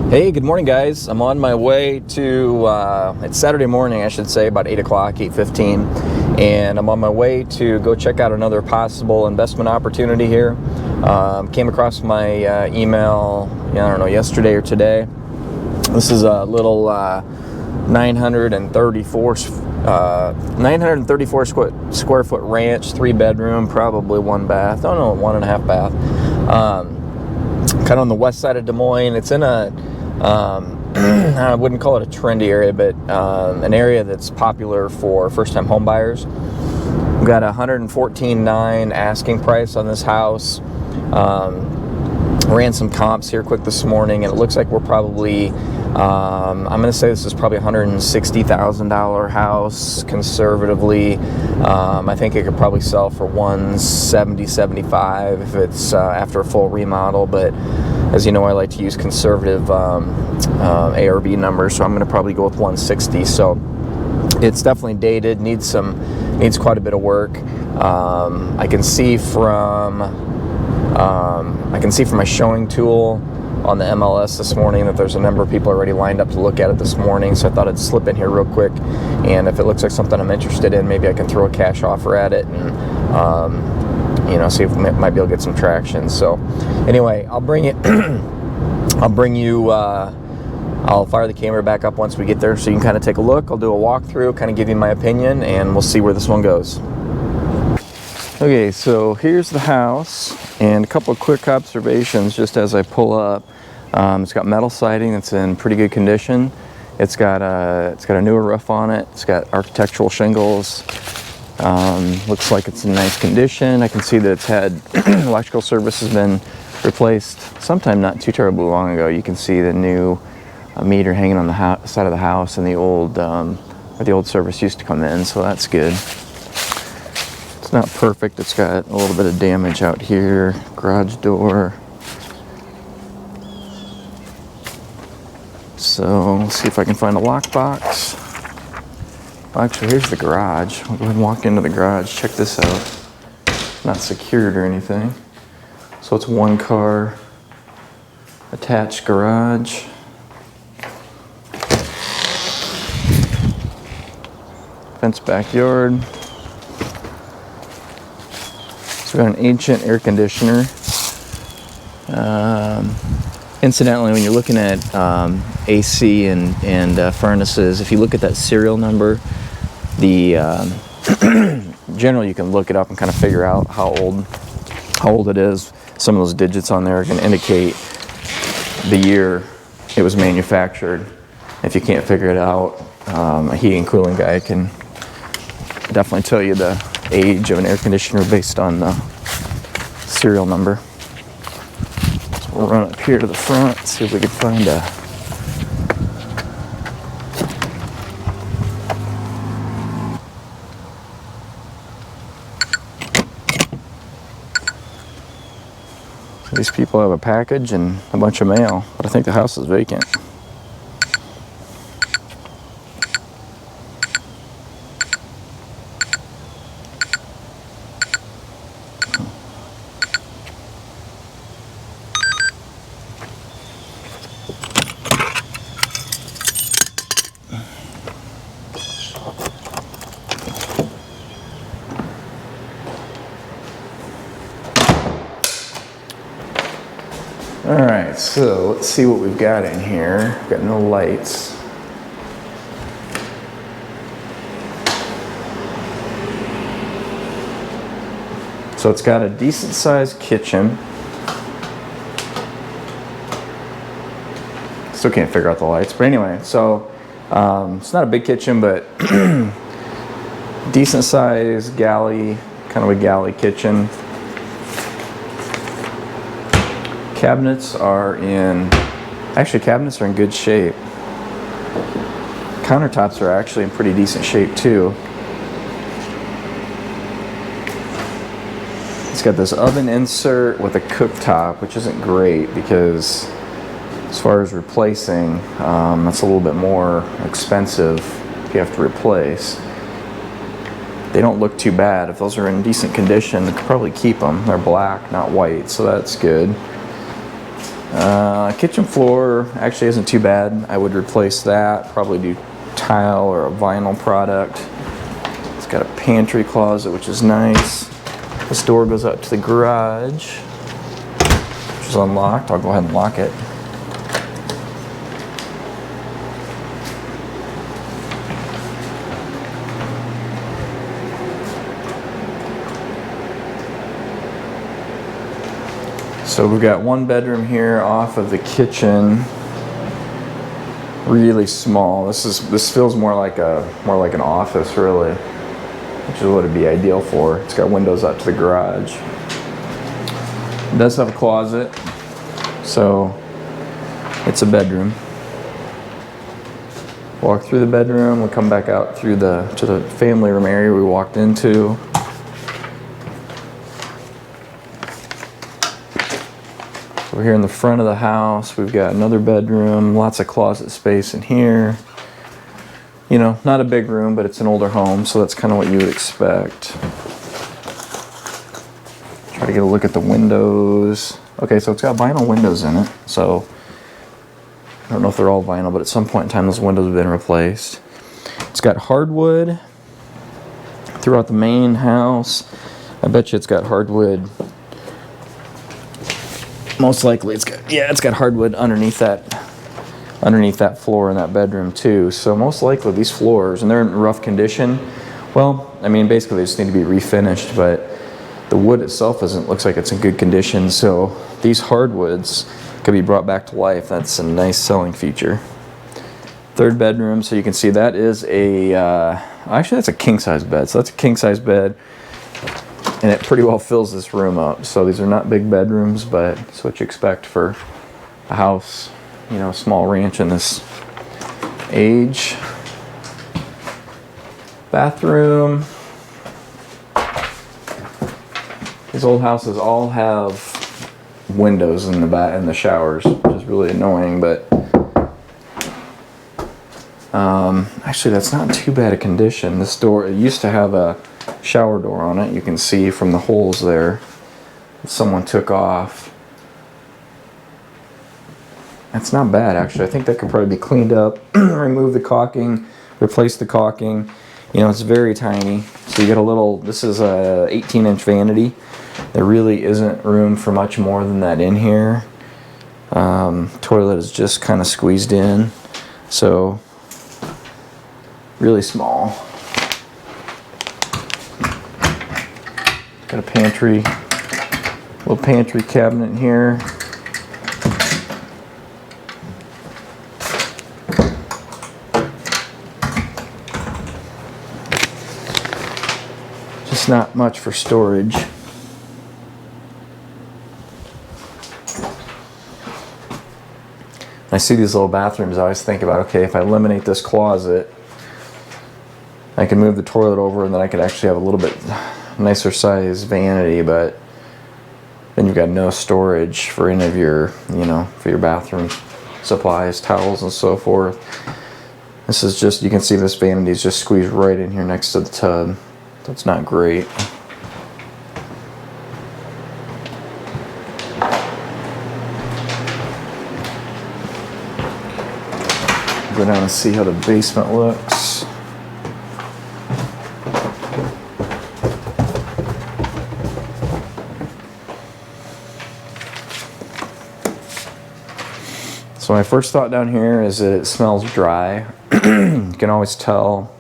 Hey, good morning, guys. I'm on my way to, it's Saturday morning, I should say, about 8 o'clock, 8:15, and I'm on my way to go check out another possible investment opportunity here. Came across my email, I don't know, yesterday or today. This is a little 934 square foot ranch, 3-bedroom, probably 1 bath. Oh no, 1.5 bath. Kind of on the west side of Des Moines. It's in a I wouldn't call it a trendy area, but an area that's popular for first-time home buyers. We've got a $114,900 asking price on this house. Ran some comps here quick this morning, and it looks like we're probably, I'm going to say this is probably a $160,000 house conservatively. I think it could probably sell for $170,000-$175,000 if it's after a full remodel, but as you know, I like to use conservative ARV numbers, so I'm going to probably go with $160,000. So it's definitely dated, needs quite a bit of work. I can see from my showing tool on the MLS this morning that there's a number of people already lined up to look at it this morning, so I thought I'd slip in here real quick, and if it looks like something I'm interested in, maybe I can throw a cash offer at it and see if we might be able to get some traction. So anyway, I'll fire the camera back up once we get there so you can kind of take a look. I'll do a walkthrough, kind of give you my opinion, and we'll see where this one goes. Okay, so here's the house, and a couple of quick observations just as I pull up. It's got metal siding that's in pretty good condition. It's got a newer roof on it. It's got architectural shingles. Looks like it's in nice condition. I can see that it's had electrical service has been replaced sometime not too terribly long ago. You can see the new meter hanging on the side of the house, and the old where the old service used to come in, so that's good. It's not perfect. It's got a little bit of damage out here. Garage door. So let's see if I can find a lockbox. Well, actually, here's the garage. I'll go ahead and walk into the garage. Check this out. Not secured or anything. So it's 1-car attached garage. Fenced backyard. So we've got an ancient air conditioner. Incidentally, when you're looking at AC and furnaces, if you look at that serial number, generally you can look it up and kind of figure out how old it is. Some of those digits on there can indicate the year it was manufactured. If you can't figure it out, a heating and cooling guy can definitely tell you the age of an air conditioner based on the serial number. So we'll run up here to the front, see if we can find these people have a package and a bunch of mail, but I think the house is vacant. Alright, so let's see what we've got in here. We've got no lights. So it's got a decent sized kitchen. Still can't figure out the lights, but anyway, so it's not a big kitchen, but decent sized galley, kind of a galley kitchen. Cabinets are in good shape. Countertops are actually in pretty decent shape too. It's got this oven insert with a cooktop, which isn't great because as far as replacing, that's a little bit more expensive if you have to replace. They don't look too bad. If those are in decent condition, you could probably keep them. They're black, not white, so that's good. Kitchen floor actually isn't too bad. I would replace that, probably do tile or a vinyl product. It's got a pantry closet, which is nice. This door goes out to the garage, which is unlocked. I'll go ahead and lock it. So we've got one bedroom here off of the kitchen, really small. This feels more like an office really, which is what it'd be ideal for. It's got windows out to the garage. It does have a closet, so it's a bedroom. Walk through the bedroom, we come back out through to the family room area we walked into. We're here in the front of the house. We've got another bedroom, lots of closet space in here. You know, not a big room, but it's an older home, so that's kind of what you would expect. Try to get a look at the windows. Okay, so it's got vinyl windows in it, so I don't know if they're all vinyl, but at some point in time those windows have been replaced. It's got hardwood throughout the main house. I bet you it's got hardwood. Most likely it's got hardwood underneath that floor in that bedroom too. So most likely these floors, and they're in rough condition. Well, I mean, basically they just need to be refinished, but the wood itself looks like it's in good condition. So these hardwoods could be brought back to life. That's a nice selling feature. Third bedroom, so you can see that is actually that's a king size bed. So that's a king size bed. And it pretty well fills this room up. So these are not big bedrooms, but it's what you expect for a house, you know, a small ranch in this age. Bathroom. These old houses all have windows in the showers, which is really annoying, but actually that's not too bad a condition. This door, it used to have a shower door on it. You can see from the holes there that someone took off. That's not bad actually. I think that could probably be cleaned up. Remove the caulking, replace the caulking. You know, it's very tiny. So you get a little, this is a 18-inch vanity. There really isn't room for much more than that in here. Toilet is just kind of squeezed in. So really small. Got a pantry, little pantry cabinet in here. Just not much for storage. I see these little bathrooms, I always think about, okay, if I eliminate this closet, I can move the toilet over and then I could actually have a little bit nicer size vanity, but then you've got no storage for any of your, you know, for your bathroom supplies, towels and so forth. This is just, you can see this vanity is just squeezed right in here next to the tub. That's not great. Go down and see how the basement looks. So my first thought down here is that it smells dry. You can always tell,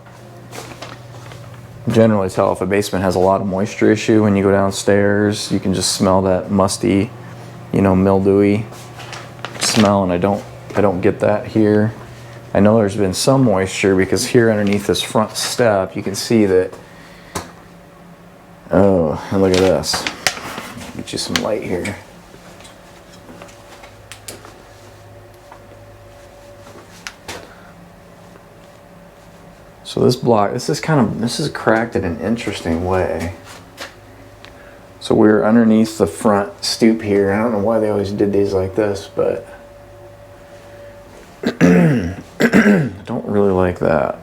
generally tell if a basement has a lot of moisture issue when you go downstairs. You can just smell that musty, you know, mildewy smell, and I don't get that here. I know there's been some moisture because here underneath this front step you can see that, oh, and look at this. Get you some light here. So this block, this is cracked in an interesting way. So we're underneath the front stoop here. I don't know why they always did these like this, but I don't really like that.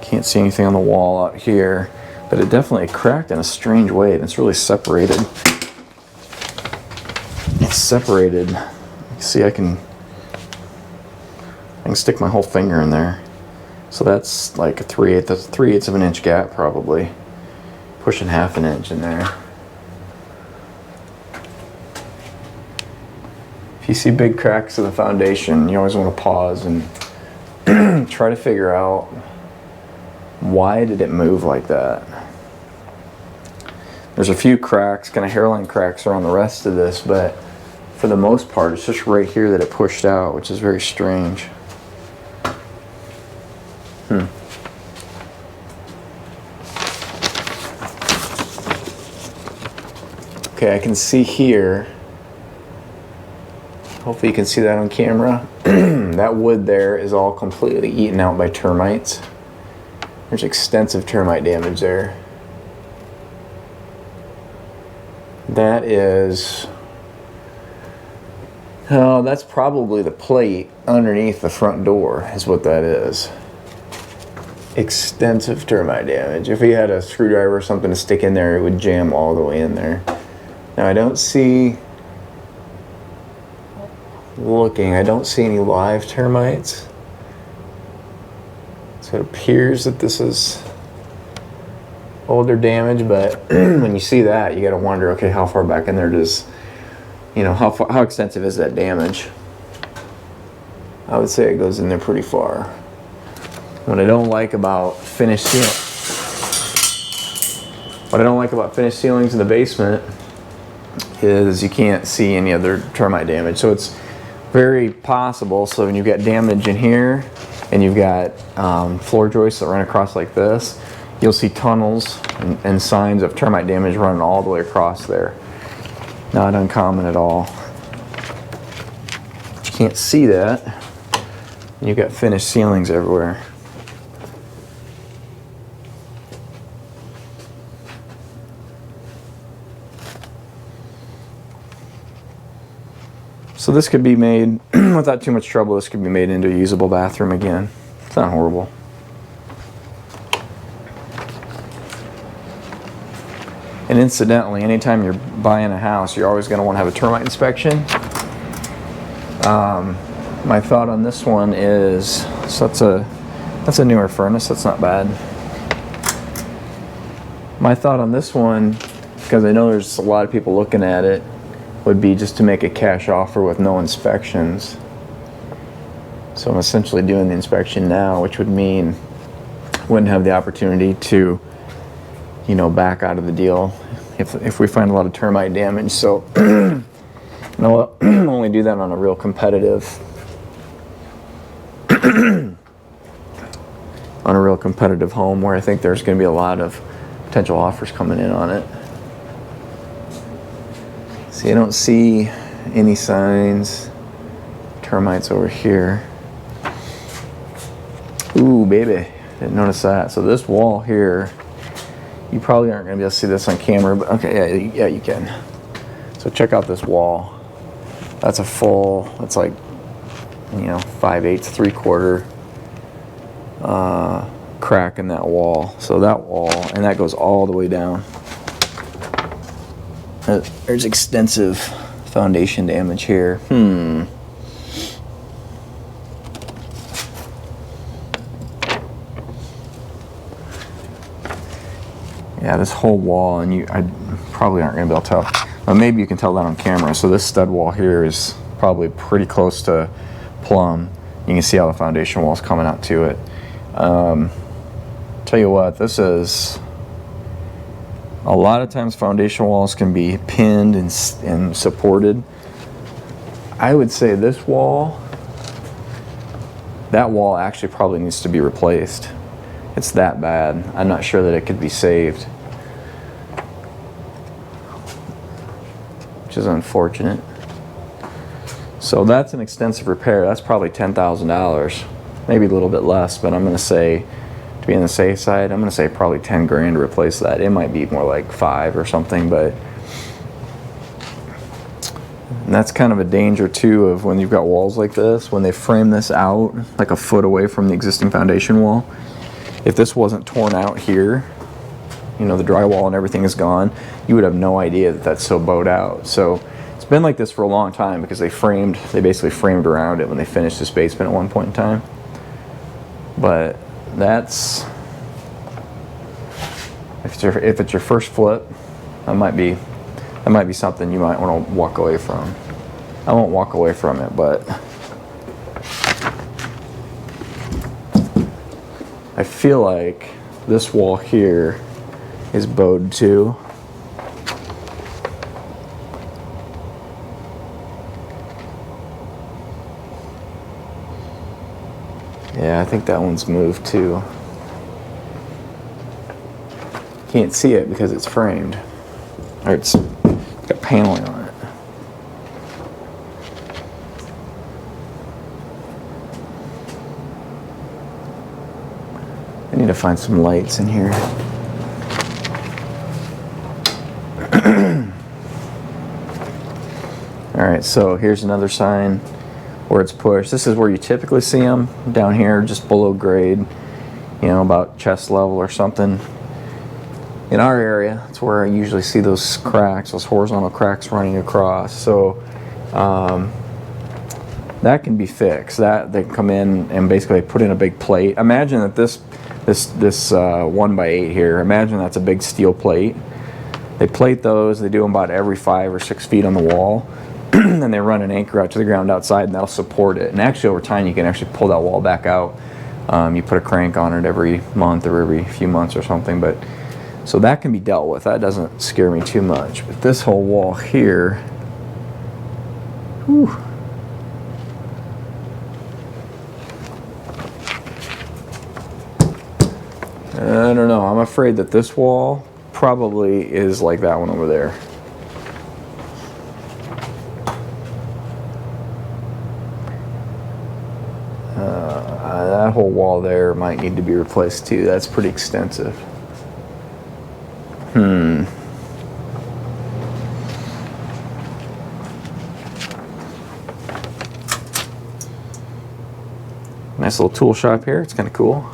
Can't see anything on the wall out here, but it definitely cracked in a strange way, and it's really separated. it's separated. See, I can stick my whole finger in there. So that's like a 3/8. That's 3/8 of an inch gap, probably. Pushing half an inch in there. If you see big cracks in the foundation, you always want to pause and try to figure out why did it move like that. There's a few cracks, kind of hairline cracks around the rest of this, but for the most part, it's just right here that it pushed out, which is very strange. Okay, I can see here. Hopefully you can see that on camera. That wood there is all completely eaten out by termites. There's extensive termite damage there. That is... oh, that's probably the plate underneath the front door is what that is. Extensive termite damage. If we had a screwdriver or something to stick in there, it would jam all the way in there. Now I don't see... I don't see any live termites. So it appears that this is older damage, but when you see that, you got to wonder, okay, how far back in there does, you know, how extensive is that damage? I would say it goes in there pretty far. What I don't like about finished ceilings in the basement is you can't see any other termite damage. So it's very possible. So when you've got damage in here and you've got floor joists that run across like this, you'll see tunnels and signs of termite damage running all the way across there. Not uncommon at all. You can't see that. You've got finished ceilings everywhere. So this could be made, without too much trouble, this could be made into a usable bathroom again. It's not horrible. And incidentally, anytime you're buying a house, you're always going to want to have a termite inspection. My thought on this one is, so that's a newer furnace, that's not bad. My thought on this one, because I know there's a lot of people looking at it, would be just to make a cash offer with no inspections. So I'm essentially doing the inspection now, which would mean I wouldn't have the opportunity to, you know, back out of the deal if we find a lot of termite damage. So I'll only do that on a real competitive home where I think there's going to be a lot of potential offers coming in on it. See, I don't see any signs. Termites over here. Ooh, baby. Didn't notice that. So this wall here, you probably aren't going to be able to see this on camera, but okay, yeah, you can. So check out this wall. That's a full, that's like, you know, 5/8, 3/4 crack in that wall. So that wall, and that goes all the way down. There's extensive foundation damage here. Yeah, this whole wall, and I probably aren't going to be able to tell. But maybe you can tell that on camera. So this stud wall here is probably pretty close to plumb. You can see how the foundation wall is coming out to it. Tell you what, this is... A lot of times foundation walls can be pinned and supported. I would say this wall, that wall actually probably needs to be replaced. It's that bad. I'm not sure that it could be saved, which is unfortunate. So that's an extensive repair. That's probably $10,000, maybe a little bit less, but I'm going to say, to be on the safe side, I'm going to say probably 10 grand to replace that. It might be more like 5 or something, but and that's kind of a danger too of when you've got walls like this, when they frame this out like a foot away from the existing foundation wall. If this wasn't torn out here, you know, the drywall and everything is gone, you would have no idea that that's so bowed out. So It's been like this for a long time because they basically framed around it when they finished this basement at one point in time. But that's, if it's your first flip, that might be something you might want to walk away from. I won't walk away from it, but I feel like this wall here is bowed too. Yeah, I think that one's moved too. Can't see it because it's framed, or it's got paneling on it. I need to find some lights in here. Alright, so here's another sign where it's pushed. This is where you typically see them, down here just below grade, you know, about chest level or something. In our area, that's where I usually see those cracks, those horizontal cracks running across. So that can be fixed. That they can come in and basically put in a big plate. Imagine that this 1x8 here, imagine that's a big steel plate. They plate those, they do them about every 5 or 6 feet on the wall. And they run an anchor out to the ground outside, and that'll support it. And actually over time you can actually pull that wall back out. You put a crank on it every month or every few months or something. But so that can be dealt with. That doesn't scare me too much. But this whole wall here, whew. I don't know. I'm afraid that this wall probably is like that one over there. That whole wall there might need to be replaced too. That's pretty extensive. Nice little tool shop here. It's kind of cool.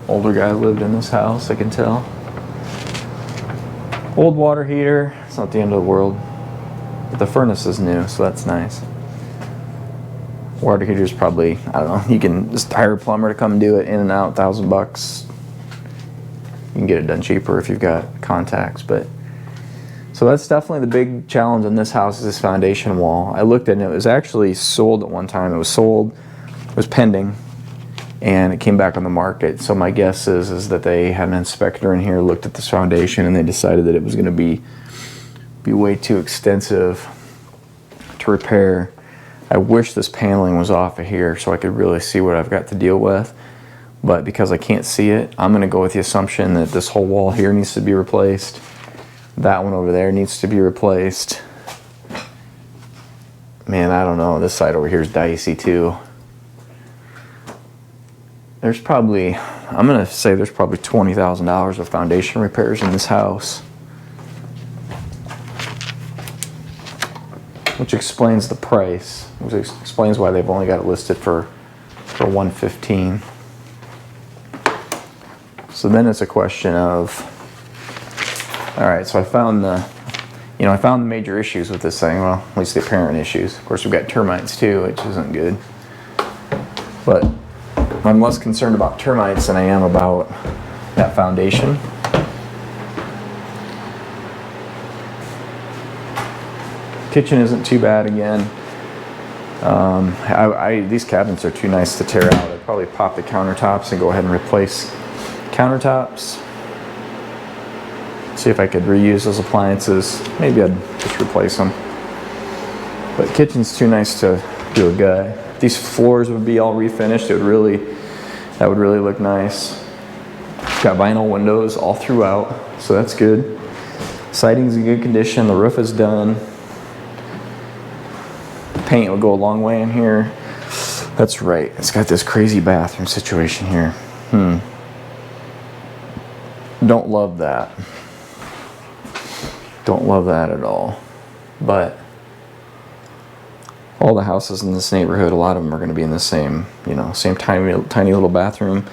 Older guy lived in this house, I can tell. Old water heater. It's not the end of the world. But the furnace is new, so that's nice. Water heater is probably, I don't know, you can just hire a plumber to come do it, in and out, $1,000. You can get it done cheaper if you've got contacts. But so that's definitely the big challenge in this house, is this foundation wall. I looked at it, and it was actually sold at one time. It was sold, it was pending, and it came back on the market. So my guess is that they had an inspector in here, looked at this foundation, and they decided that it was going to be way too extensive to repair. I wish this paneling was off of here so I could really see what I've got to deal with. But because I can't see it, I'm going to go with the assumption that this whole wall here needs to be replaced. That one over there needs to be replaced. Man, I don't know. This side over here is dicey too. There's probably, I'm going to say there's probably $20,000 of foundation repairs in this house. Which explains the price. Which explains why they've only got it listed for $115,000. So then it's a question of, all right, so I found the major issues with this thing. Well, at least the apparent issues. Of course, we've got termites too, which isn't good. But I'm less concerned about termites than I am about that foundation. Kitchen isn't too bad again. These cabinets are too nice to tear out. I'd probably pop the countertops and go ahead and replace countertops. See if I could reuse those appliances. Maybe I'd just replace them. But kitchen's too nice to do a gut. These floors would be all refinished. That would really look nice. It's got vinyl windows all throughout, so that's good. Siding's in good condition. The roof is done. Paint would go a long way in here. That's right. It's got this crazy bathroom situation here. Don't love that. Don't love that at all. But all the houses in this neighborhood, a lot of them are going to be in the same, same tiny little bathroom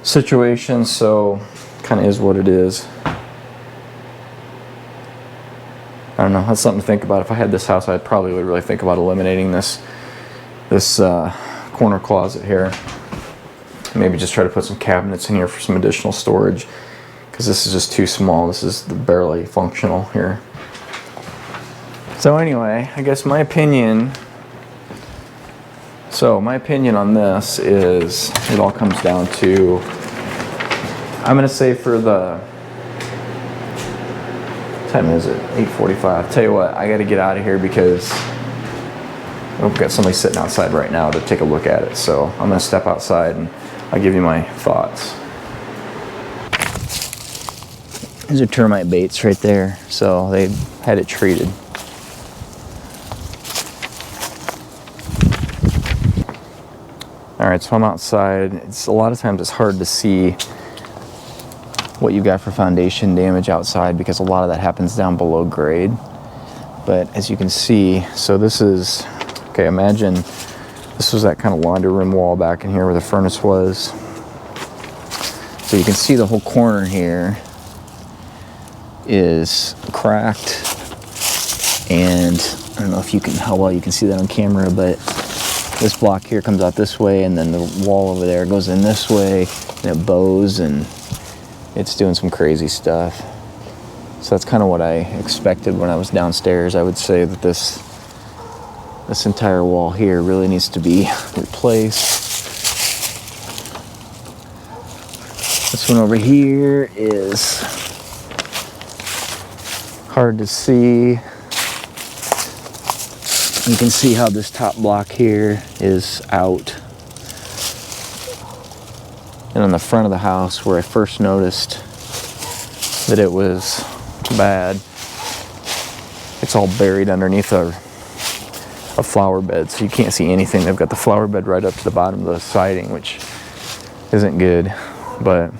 situation. So kind of is what it is. don't know, that's something to think about. If I had this house, I probably would really think about eliminating this corner closet here. Maybe just try to put some cabinets in here for some additional storage, because this is just too small. This is barely functional here. So anyway, I guess my opinion on this is, it all comes down to, I'm going to say for the, what time is it? 8:45. Tell you what, I got to get out of here because I've got somebody sitting outside right now to take a look at it. So I'm going to step outside and I'll give you my thoughts. These are termite baits right there. So they had it treated. All right, so I'm outside. A lot of times it's hard to see what you got for foundation damage outside because a lot of that happens down below grade. But as you can see, so this is, okay, imagine this was that kind of laundry room wall back in here where the furnace was. So you can see the whole corner here is cracked, and I don't know if you can, how well you can see that on camera, but this block here comes out this way, and then the wall over there goes in this way, and it bows, and it's doing some crazy stuff. So that's kind of what I expected when I was downstairs. I would say that this entire wall here really needs to be replaced. This one over here is hard to see. You can see how this top block here is out. And on the front of the house where I first noticed that it was bad, it's all buried underneath a flower bed, so you can't see anything. They've got the flower bed right up to the bottom of the siding, which isn't good. But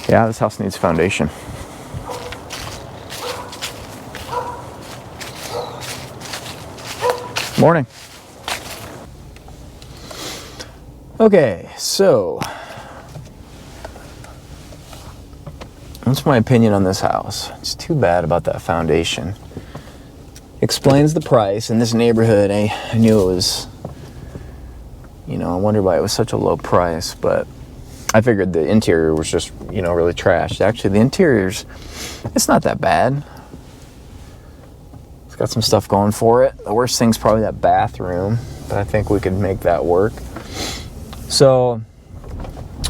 yeah, this house needs foundation. Morning. Okay, so what's my opinion on this house? It's too bad about that foundation. Explains the price. In this neighborhood, I knew it was, you know, I wonder why it was such a low price, but I figured the interior was just, you know, really trashed. Actually, the interior's, it's not that bad. It's got some stuff going for it. The worst thing's probably that bathroom, but I think we could make that work. So,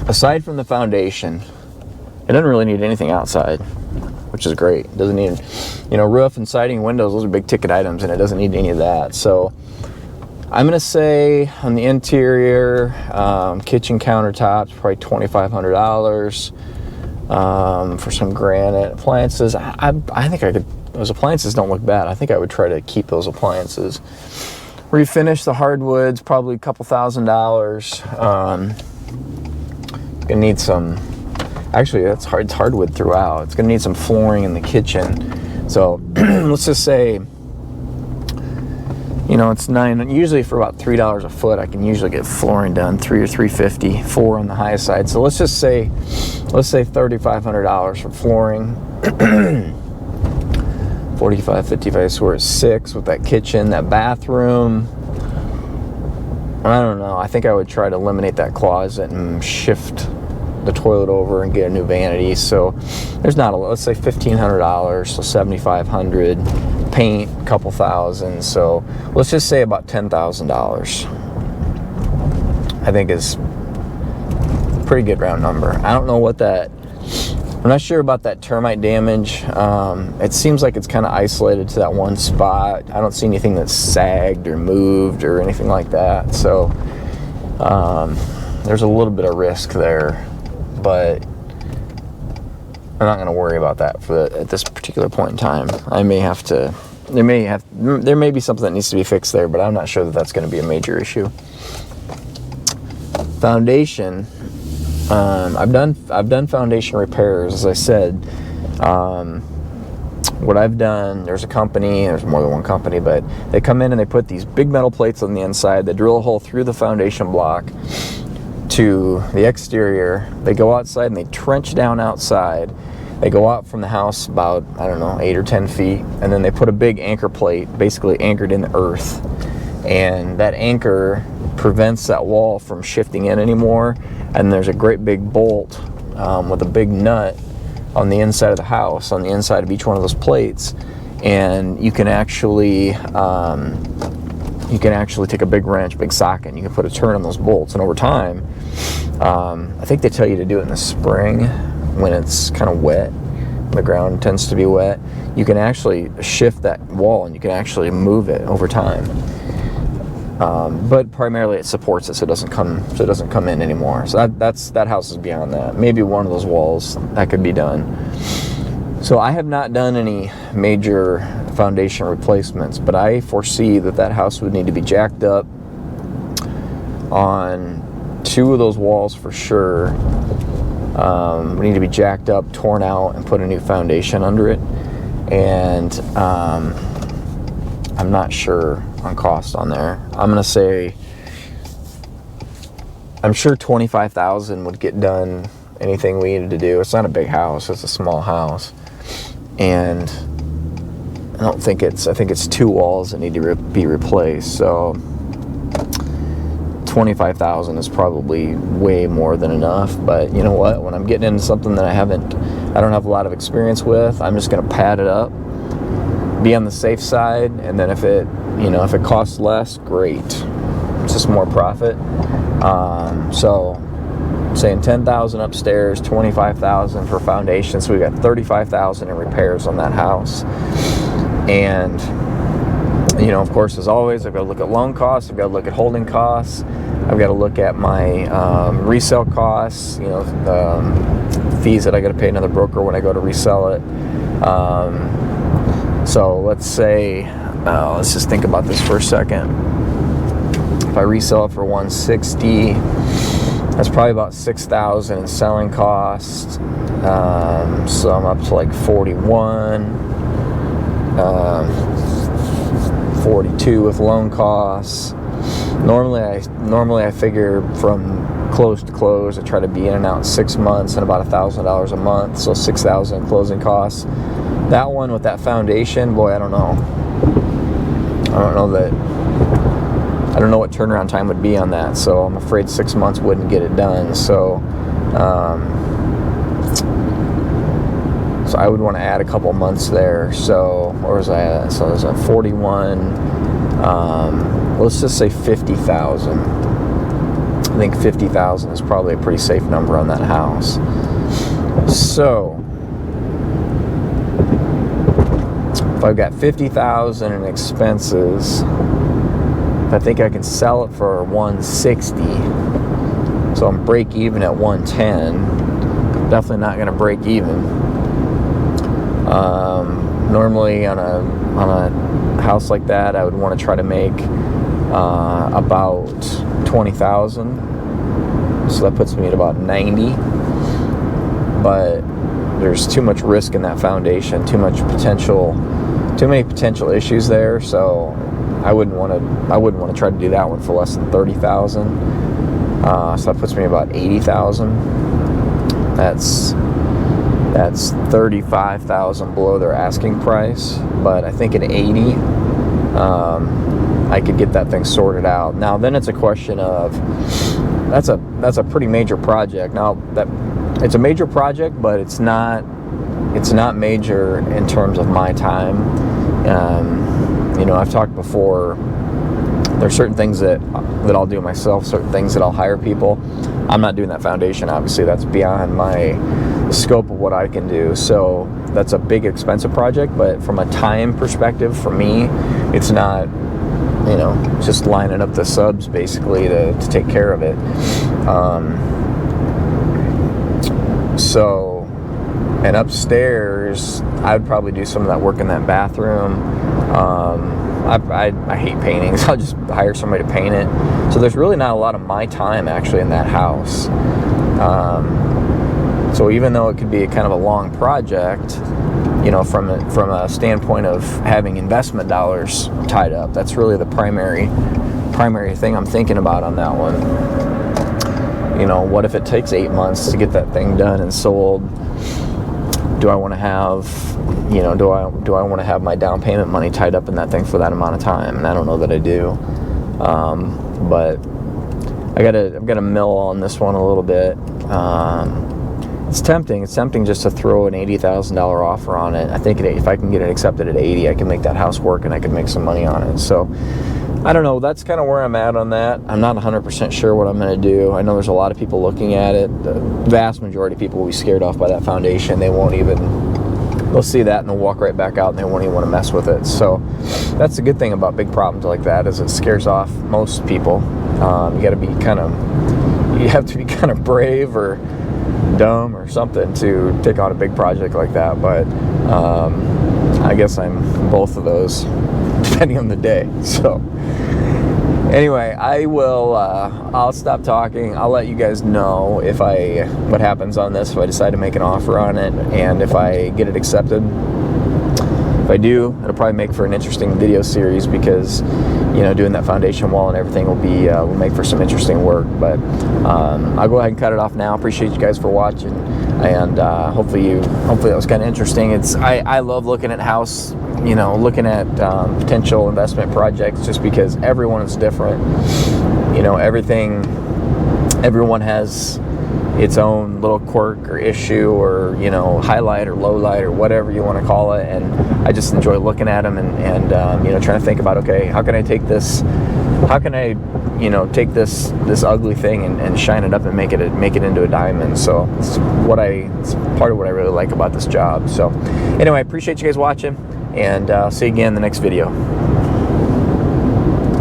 aside from the foundation, it doesn't really need anything outside, which is great. It doesn't need, you know, roof and siding, windows, those are big ticket items, and it doesn't need any of that. So, I'm going to say on the interior, kitchen countertops, probably $2,500 for some granite. Appliances, I think I could, those appliances don't look bad. I think I would try to keep those appliances. Refinish the hardwoods, probably a couple $1,000s. Gonna need some, actually that's hard, it's hardwood throughout. It's gonna need some flooring in the kitchen. So let's just say, you know, it's usually for about $3 a foot, I can usually get flooring done, $3 or $3.50, $4 on the highest side. So let's say $3,500 for flooring. 45, 55, so we're at 6 with that kitchen, that bathroom. I don't know. I think I would try to eliminate that closet and shift the toilet over and get a new vanity. So there's not a lot. Let's say $1,500, so $7,500. Paint, a couple thousand. So let's just say about $10,000. I think is a pretty good round number. I don't know what that, I'm not sure about that termite damage. It seems like it's kind of isolated to that one spot. I don't see anything that's sagged or moved or anything like that. So there's a little bit of risk there, but I'm not going to worry about that at this particular point in time. I may have to. There may be something that needs to be fixed there, but I'm not sure that that's going to be a major issue. Foundation. I've done foundation repairs, as I said. What I've done, there's a company, there's more than one company, but they come in and they put these big metal plates on the inside. They drill a hole through the foundation block to the exterior. They go outside and they trench down outside. They go out from the house about, I don't know, 8 or 10 feet, and then they put a big anchor plate, basically anchored in the earth. And that anchor prevents that wall from shifting in anymore. And there's a great big bolt with a big nut on the inside of the house, on the inside of each one of those plates. And you can actually take a big wrench, big socket, and you can put a turn on those bolts. And over time, I think they tell you to do it in the spring when it's kind of wet. The ground tends to be wet. You can actually shift that wall, and you can actually move it over time. But primarily it supports it, so it doesn't come in anymore. So that house is beyond that. Maybe one of those walls that could be done. So I have not done any major foundation replacements, but I foresee that house would need to be jacked up on 2 of those walls for sure. We need to be jacked up, torn out, and put a new foundation under it. And I'm not sure on cost on there. I'm gonna say, I'm sure $25,000 would get done anything we needed to do. It's not a big house, it's a small house. And I think it's 2 walls that need to be replaced. So $25,000 is probably way more than enough. But you know what? When I'm getting into something that I don't have a lot of experience with, I'm just gonna pad it up, be on the safe side, and then if it costs less, great. It's just more profit. So saying $10,000 upstairs, $25,000 for foundation, so we got $35,000 in repairs on that house. And of course, as always, I've got to look at loan costs, I've got to look at holding costs, I've got to look at my resale costs, the fees that I got to pay another broker when I go to resell it. So let's say, let's just think about this for a second. If I resell it for $160, that's probably about $6,000 in selling costs. So I'm up to like 41, 42 with loan costs. Normally I figure from close to close, I try to be in and out in 6 months and about $1,000 a month, so $6,000 in closing costs. That one with that foundation, boy, I don't know what turnaround time would be on that, so I'm afraid 6 months wouldn't get it done. So so I would want to add a couple months there. So where was I at? So I was at 41. Let's just say 50,000. I think 50,000 is probably a pretty safe number on that house. So if I've got 50,000 in expenses, I think I can sell it for 160. So I'm break even at 110. Definitely not going to break even. Normally on a house like that, I would want to try to make about 20,000. So that puts me at about 90. But there's too much risk in that foundation, too many potential issues there. So I wouldn't want to try to do that one for less than 30,000. So that puts me about 80,000. That's 35,000 below their asking price. But I think at 80, I could get that thing sorted out. Now then, it's a question of that's a pretty major project. Now that it's a major project, but it's not major in terms of my time. I've talked before, there's certain things that I'll do myself, certain things that I'll hire people. I'm not doing that foundation, obviously. That's beyond the scope of what I can do. So that's a big, expensive project, but from a time perspective, for me, it's not, just lining up the subs basically to take care of it. And upstairs, I would probably do some of that work in that bathroom. I hate painting, so I'll just hire somebody to paint it. So there's really not a lot of my time actually in that house. So even though it could be kind of a long project, from a standpoint of having investment dollars tied up, that's really the primary thing I'm thinking about on that one. What if it takes 8 months to get that thing done and sold? do I want to have, you know, do I want to have my down payment money tied up in that thing for that amount of time? And I don't know that I do. But I've got to mill on this one a little bit. It's tempting just to throw an $80,000 offer on it. I think if I can get it accepted at 80, I can make that house work and I can make some money on it. So I don't know, that's kind of where I'm at on that. I'm not 100% sure what I'm going to do. I know there's a lot of people looking at it. The vast majority of people will be scared off by that foundation. They'll see that and they'll walk right back out and they won't even want to mess with it. So that's the good thing about big problems like that, is it scares off most people. You have to be kind of brave or dumb or something to take on a big project like that. But I guess I'm both of those, depending on the day. So anyway, I'll stop talking. I'll let you guys know what happens on this, if I decide to make an offer on it, and if I get it accepted. If I do, it'll probably make for an interesting video series, because, you know, doing that foundation wall and everything will make for some interesting work. But I'll go ahead and cut it off now. Appreciate you guys for watching, and hopefully that was kind of interesting. I love looking at looking at potential investment projects, just because everyone is different. You know, everyone has its own little quirk or issue, or, you know, highlight or low light or whatever you want to call it. And I just enjoy looking at them and you know, trying to think about, okay, how can I take this ugly thing and shine it up and make it into a diamond. So it's part of what I really like about this job. So anyway, I appreciate you guys watching, and I'll see you again in the next video.